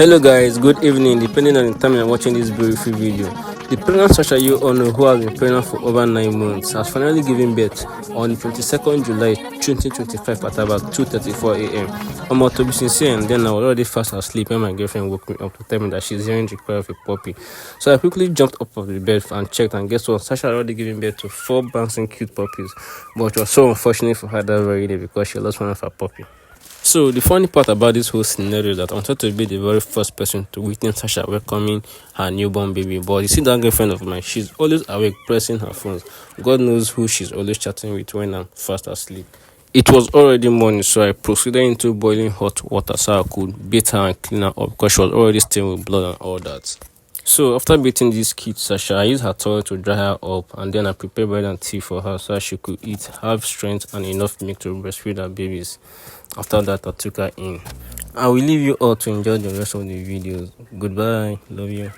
Hello guys, good evening depending on the time you're watching this beautiful video. The pregnant Sasha you all know who has been pregnant for over 9 months has finally given birth on 22nd July 2025 at about 2:34 a.m. I'm to be sincere, and then I was already fast asleep when my girlfriend woke me up to tell me that she's hearing the cry of a puppy. So I quickly jumped up of the bed and checked, and guess what? Sasha had already given birth to 4 bouncing cute puppies, but it was so unfortunate for her that very day because she lost one of her puppies. So the funny part about this whole scenario is that I wanted to be the very first person to witness Sasha welcoming her newborn baby. But you see that girlfriend of mine, she's always awake pressing her phones. God knows who she's always chatting with when I'm fast asleep. It was already morning, so I proceeded into boiling hot water so I could bathe her and clean her up because she was already stained with blood and all that. So after bathing this cute Sasha, I used her towel to dry her up, and then I prepared bread and tea for her so she could eat, have strength and enough milk to breastfeed her babies. After that, I took her in. I will leave you all to enjoy the rest of the videos. Goodbye. Love you.